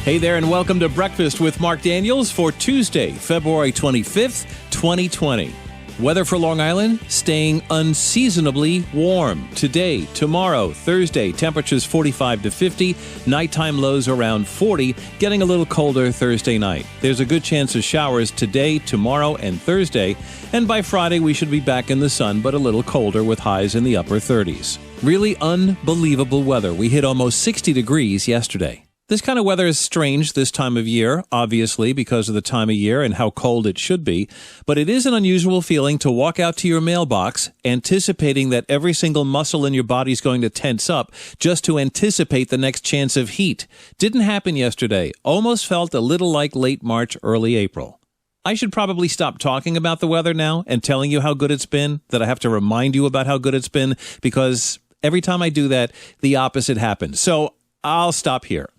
Hey there, and welcome to Breakfast with Mark Daniels for Tuesday, February 25th, 2020. Weather for Long Island, staying unseasonably warm. Today, tomorrow, Thursday, temperatures 45 to 50, nighttime lows around 40, getting a little colder Thursday night. There's a good chance of showers today, tomorrow, and Thursday, and by Friday we should be back in the sun, but a little colder with highs in the upper 30s. Really unbelievable weather. We hit almost 60 degrees yesterday. This kind of weather is strange this time of year, obviously, because of the time of year and how cold it should be. But it is an unusual feeling to walk out to your mailbox anticipating that every single muscle in your body is going to tense up just to anticipate the next chance of heat. Didn't happen yesterday. Almost felt a little like late March, early April. I should probably stop talking about the weather now and telling you how good it's been, that I have to remind you about how good it's been, because every time I do that, the opposite happens. So I'll stop here.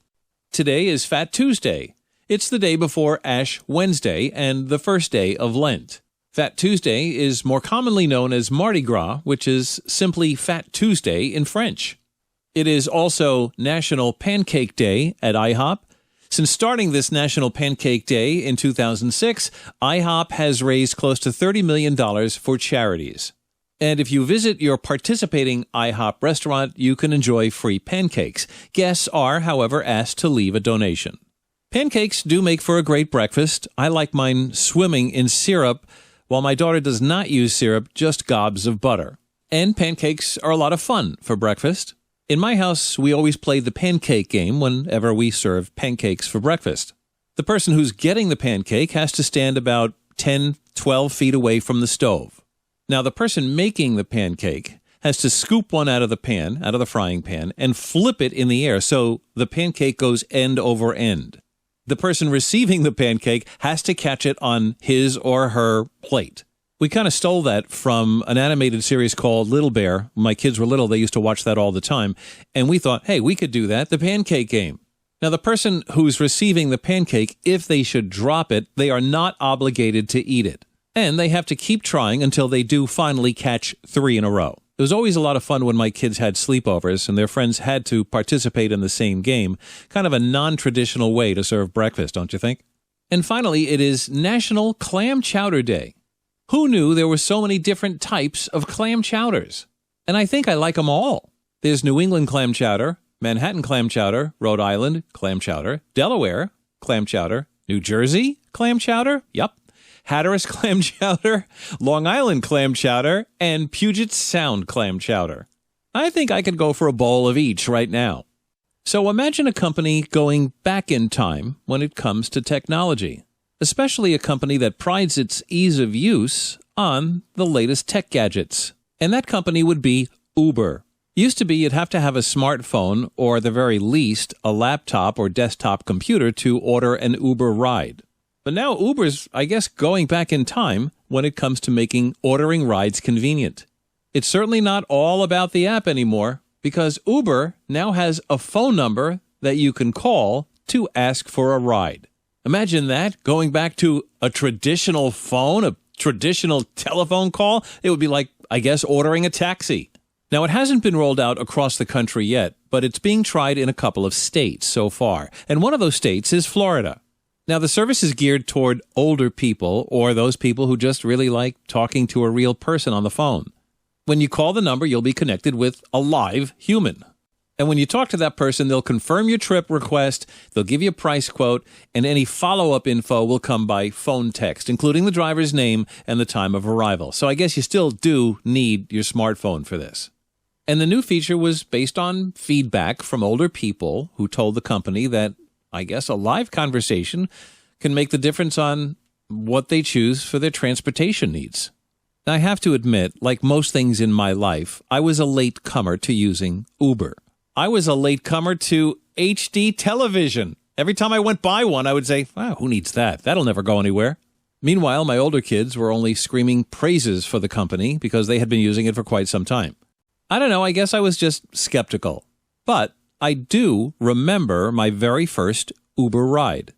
Today is Fat Tuesday. It's the day before Ash Wednesday and the first day of Lent. Fat Tuesday is more commonly known as Mardi Gras, which is simply Fat Tuesday in French. It is also National Pancake Day at IHOP. Since starting this National Pancake Day in 2006, IHOP has raised close to $30 million for charities. And if you visit your participating IHOP restaurant, you can enjoy free pancakes. Guests are, however, asked to leave a donation. Pancakes do make for a great breakfast. I like mine swimming in syrup, while my daughter does not use syrup, just gobs of butter. And pancakes are a lot of fun for breakfast. In my house, we always play the pancake game whenever we serve pancakes for breakfast. The person who's getting the pancake has to stand about 10, 12 feet away from the stove. Now, the person making the pancake has to scoop one out of the frying pan, and flip it in the air so the pancake goes end over end. The person receiving the pancake has to catch it on his or her plate. We kind of stole that from an animated series called Little Bear. When my kids were little, they used to watch that all the time. And we thought, hey, we could do that, the pancake game. Now, the person who's receiving the pancake, if they should drop it, they are not obligated to eat it. And they have to keep trying until they do finally catch 3 in a row. It was always a lot of fun when my kids had sleepovers and their friends had to participate in the same game. Kind of a non-traditional way to serve breakfast, don't you think? And finally, it is National Clam Chowder Day. Who knew there were so many different types of clam chowders? And I think I like them all. There's New England clam chowder, Manhattan clam chowder, Rhode Island clam chowder, Delaware clam chowder, New Jersey clam chowder, yup. Hatteras clam chowder, Long Island clam chowder, and Puget Sound clam chowder. I think I could go for a bowl of each right now. So imagine a company going back in time when it comes to technology, especially a company that prides its ease of use on the latest tech gadgets. And that company would be Uber. Used to be you'd have to have a smartphone or at the very least a laptop or desktop computer to order an Uber ride. But now Uber's, I guess, going back in time when it comes to making ordering rides convenient. It's certainly not all about the app anymore, because Uber now has a phone number that you can call to ask for a ride. Imagine that, going back to a traditional phone, a traditional telephone call. It would be like, I guess, ordering a taxi. Now, it hasn't been rolled out across the country yet, but it's being tried in a couple of states so far. And one of those states is Florida. Now, the service is geared toward older people or those people who just really like talking to a real person on the phone. When you call the number, you'll be connected with a live human. And when you talk to that person, they'll confirm your trip request, they'll give you a price quote, and any follow-up info will come by phone text, including the driver's name and the time of arrival. So I guess you still do need your smartphone for this. And the new feature was based on feedback from older people who told the company that, I guess, a live conversation can make the difference on what they choose for their transportation needs. Now, I have to admit, like most things in my life, I was a late comer to using Uber. I was a late comer to HD television. Every time I went by one, I would say, wow, who needs that? That'll never go anywhere. Meanwhile, my older kids were only screaming praises for the company because they had been using it for quite some time. I don't know, I guess I was just skeptical. But I do remember my very first Uber ride.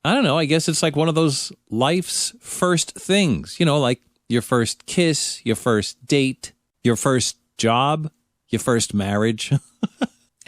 I don't know, I guess it's like one of those life's first things, like your first kiss, your first date, your first job, your first marriage.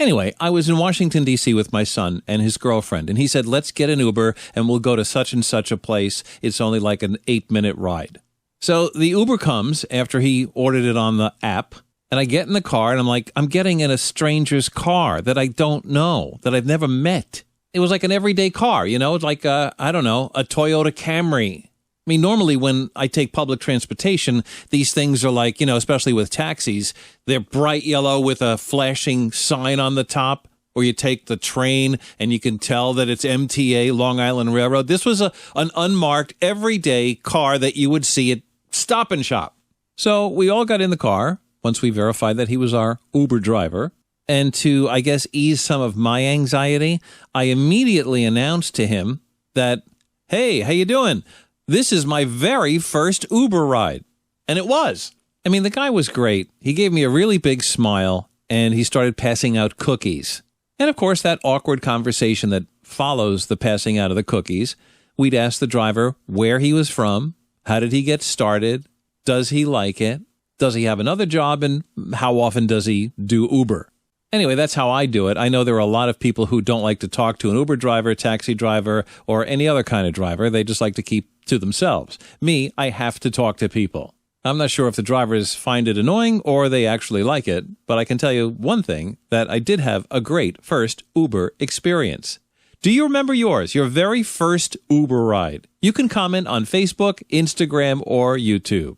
Anyway, I was in Washington, D.C. with my son and his girlfriend, and he said, let's get an Uber and we'll go to such and such a place. It's only like an 8-minute ride. So the Uber comes after he ordered it on the app, and I get in the car and I'm like, I'm getting in a stranger's car that I don't know, that I've never met. It was like an everyday car, it's like, a Toyota Camry. I mean, normally when I take public transportation, these things are like, especially with taxis, they're bright yellow with a flashing sign on the top, or you take the train and you can tell that it's MTA, Long Island Railroad. This was an unmarked everyday car that you would see at Stop and Shop. So we all got in the car once we verified that he was our Uber driver. And to, I guess, ease some of my anxiety, I immediately announced to him that, hey, how you doing? This is my very first Uber ride. And it was. I mean, the guy was great. He gave me a really big smile, and he started passing out cookies. And, of course, that awkward conversation that follows the passing out of the cookies, we'd ask the driver where he was from, how did he get started, does he like it, does he have another job, and how often does he do Uber? Anyway, that's how I do it. I know there are a lot of people who don't like to talk to an Uber driver, taxi driver, or any other kind of driver. They just like to keep to themselves. Me, I have to talk to people. I'm not sure if the drivers find it annoying or they actually like it, but I can tell you one thing, that I did have a great first Uber experience. Do you remember yours, your very first Uber ride? You can comment on Facebook, Instagram, or YouTube.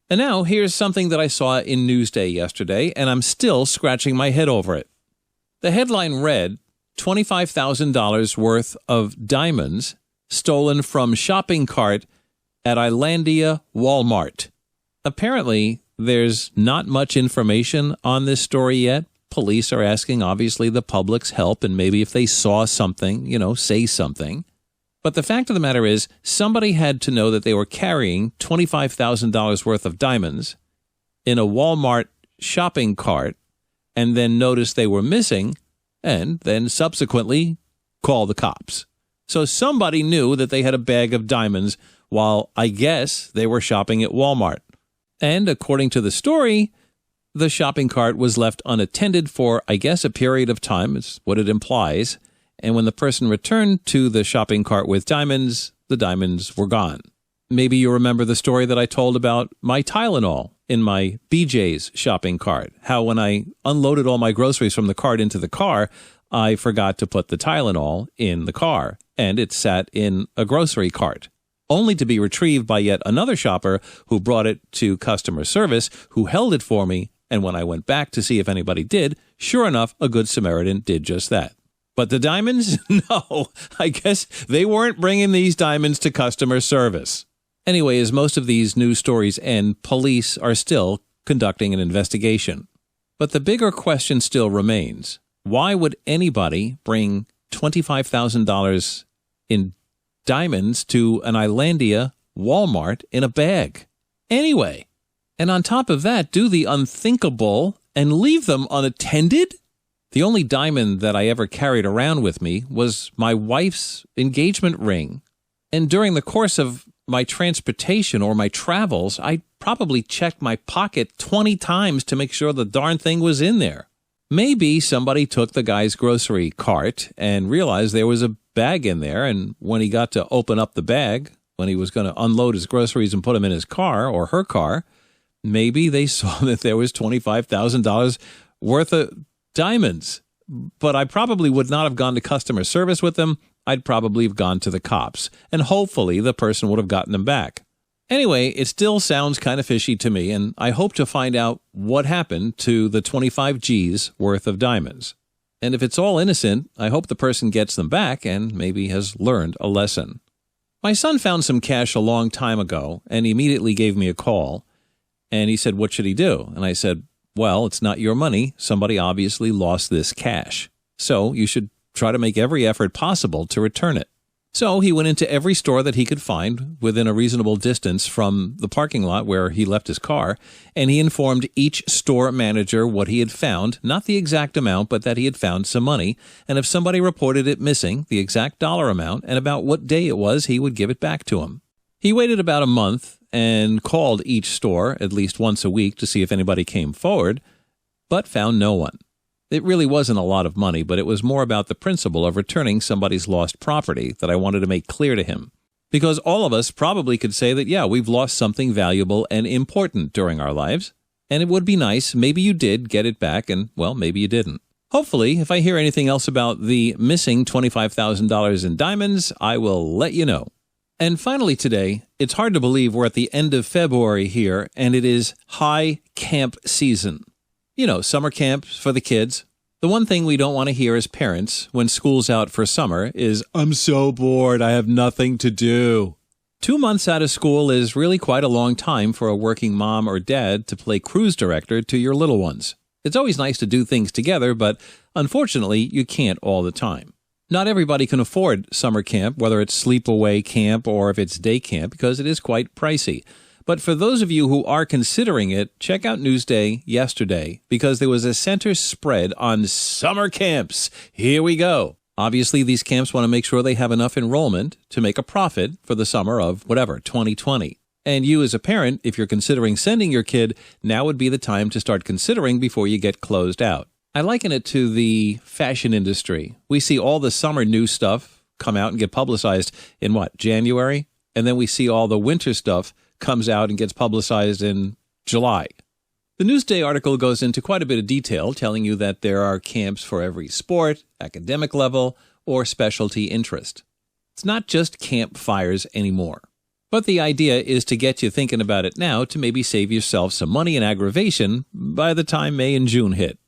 And now, here's something that I saw in Newsday yesterday, and I'm still scratching my head over it. The headline read, $25,000 worth of diamonds stolen from shopping cart at Islandia Walmart. Apparently, there's not much information on this story yet. Police are asking, obviously, the public's help, and maybe if they saw something, say something. But the fact of the matter is, somebody had to know that they were carrying $25,000 worth of diamonds in a Walmart shopping cart and then noticed they were missing and then subsequently call the cops. So somebody knew that they had a bag of diamonds while, I guess, they were shopping at Walmart. And according to the story, the shopping cart was left unattended for, I guess, a period of time, is what it implies. And when the person returned to the shopping cart with diamonds, the diamonds were gone. Maybe you remember the story that I told about my Tylenol in my BJ's shopping cart. How when I unloaded all my groceries from the cart into the car, I forgot to put the Tylenol in the car, and it sat in a grocery cart, only to be retrieved by yet another shopper who brought it to customer service, who held it for me, and when I went back to see if anybody did, sure enough, a good Samaritan did just that. But the diamonds? No, I guess they weren't bringing these diamonds to customer service. Anyway, as most of these news stories end, police are still conducting an investigation. But the bigger question still remains. Why would anybody bring $25,000 in diamonds to an Islandia Walmart in a bag? Anyway, and on top of that, do the unthinkable and leave them unattended? The only diamond that I ever carried around with me was my wife's engagement ring. And during the course of my transportation or my travels, I probably checked my pocket 20 times to make sure the darn thing was in there. Maybe somebody took the guy's grocery cart and realized there was a bag in there, and when he got to open up the bag, when he was going to unload his groceries and put them in his car or her car, maybe they saw that there was $25,000 worth of diamonds. But I probably would not have gone to customer service with them. I'd probably have gone to the cops, and hopefully the person would have gotten them back. Anyway, it still sounds kind of fishy to me, and I hope to find out what happened to the 25 G's worth of diamonds. And if it's all innocent, I hope the person gets them back and maybe has learned a lesson. My son found some cash a long time ago, and he immediately gave me a call, and he said, what should he do? And I said, well, it's not your money. Somebody obviously lost this cash. So you should try to make every effort possible to return it. So he went into every store that he could find within a reasonable distance from the parking lot where he left his car, and he informed each store manager what he had found, not the exact amount, but that he had found some money, and if somebody reported it missing, the exact dollar amount, and about what day it was, he would give it back to him. He waited about a month and called each store at least once a week to see if anybody came forward, but found no one. It really wasn't a lot of money, but it was more about the principle of returning somebody's lost property that I wanted to make clear to him. Because all of us probably could say that, yeah, we've lost something valuable and important during our lives. And it would be nice, maybe you did get it back, and, well, maybe you didn't. Hopefully, if I hear anything else about the missing $25,000 in diamonds, I will let you know. And finally today, it's hard to believe we're at the end of February here, and it is high camp season. You know, summer camps for the kids. The one thing we don't want to hear as parents when school's out for summer is, "I'm so bored, I have nothing to do." 2 months out of school is really quite a long time for a working mom or dad to play cruise director to your little ones. It's always nice to do things together, but unfortunately, you can't all the time. Not everybody can afford summer camp, whether it's sleepaway camp or if it's day camp, because it is quite pricey. But for those of you who are considering it, check out Newsday yesterday, because there was a center spread on summer camps. Here we go. Obviously, these camps want to make sure they have enough enrollment to make a profit for the summer of, 2020. And you as a parent, if you're considering sending your kid, now would be the time to start considering before you get closed out. I liken it to the fashion industry. We see all the summer new stuff come out and get publicized in January? And then we see all the winter stuff comes out and gets publicized in July. The Newsday article goes into quite a bit of detail, telling you that there are camps for every sport, academic level, or specialty interest. It's not just campfires anymore. But the idea is to get you thinking about it now to maybe save yourself some money and aggravation by the time May and June hit.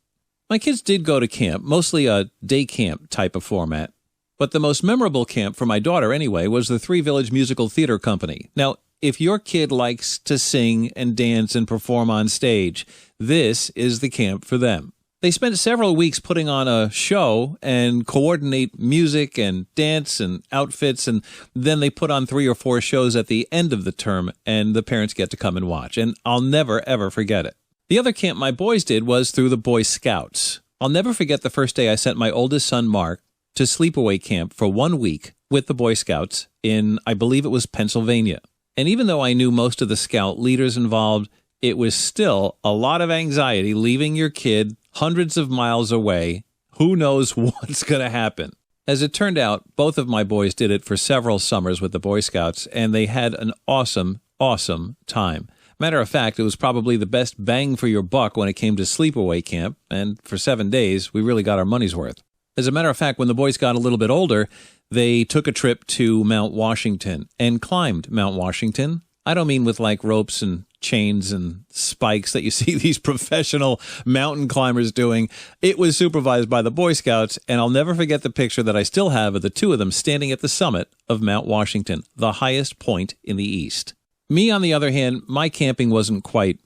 My kids did go to camp, mostly a day camp type of format. But the most memorable camp for my daughter anyway was the Three Village Musical Theater Company. Now, if your kid likes to sing and dance and perform on stage, this is the camp for them. They spent several weeks putting on a show and coordinate music and dance and outfits, and then they put on 3 or 4 shows at the end of the term, and the parents get to come and watch. And I'll never, ever forget it. The other camp my boys did was through the Boy Scouts. I'll never forget the first day I sent my oldest son, Mark, to sleepaway camp for 1 week with the Boy Scouts in, I believe it was Pennsylvania. And even though I knew most of the scout leaders involved, it was still a lot of anxiety leaving your kid hundreds of miles away. Who knows what's going to happen? As it turned out, both of my boys did it for several summers with the Boy Scouts, and they had an awesome, awesome time. Matter of fact, it was probably the best bang for your buck when it came to sleepaway camp, and for 7 days, we really got our money's worth. As a matter of fact, when the boys got a little bit older, they took a trip to Mount Washington and climbed Mount Washington. I don't mean with like ropes and chains and spikes that you see these professional mountain climbers doing. It was supervised by the Boy Scouts, and I'll never forget the picture that I still have of the two of them standing at the summit of Mount Washington, the highest point in the East. Me, on the other hand, my camping wasn't quite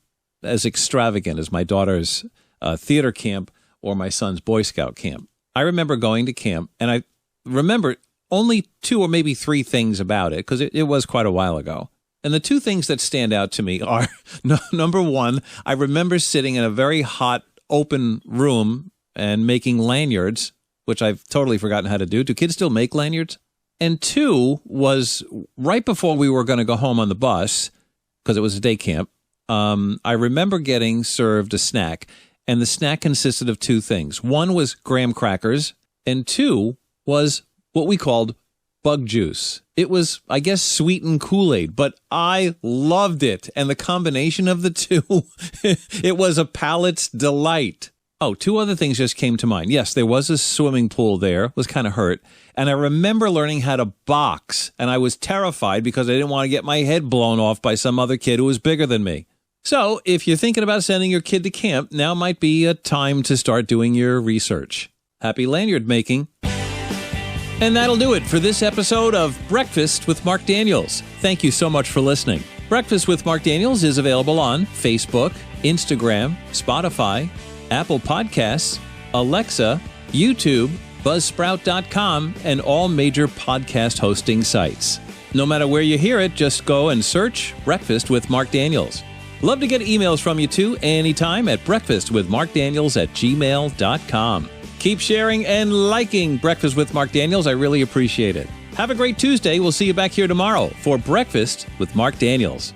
as extravagant as my daughter's theater camp or my son's Boy Scout camp. I remember going to camp, and I remember only 2 or maybe 3 things about it, because it was quite a while ago. And the 2 things that stand out to me are, number 1, I remember sitting in a very hot, open room and making lanyards, which I've totally forgotten how to do. Do kids still make lanyards? And 2 was right before we were going to go home on the bus, because it was a day camp, I remember getting served a snack, and the snack consisted of 2 things. 1 was graham crackers, and 2 was what we called bug juice. It was, I guess, sweetened Kool-Aid, but I loved it. And the combination of the 2, it was a palate's delight. Oh, 2 other things just came to mind. Yes, there was a swimming pool there. It was kind of hurt. And I remember learning how to box, and I was terrified because I didn't want to get my head blown off by some other kid who was bigger than me. So if you're thinking about sending your kid to camp, now might be a time to start doing your research. Happy lanyard making. And that'll do it for this episode of Breakfast with Mark Daniels. Thank you so much for listening. Breakfast with Mark Daniels is available on Facebook, Instagram, Spotify, Apple Podcasts, Alexa, YouTube, Buzzsprout.com, and all major podcast hosting sites. No matter where you hear it, just go and search Breakfast with Mark Daniels. Love to get emails from you too anytime at breakfastwithmarkdaniels@gmail.com. Keep sharing and liking Breakfast with Mark Daniels. I really appreciate it. Have a great Tuesday. We'll see you back here tomorrow for Breakfast with Mark Daniels.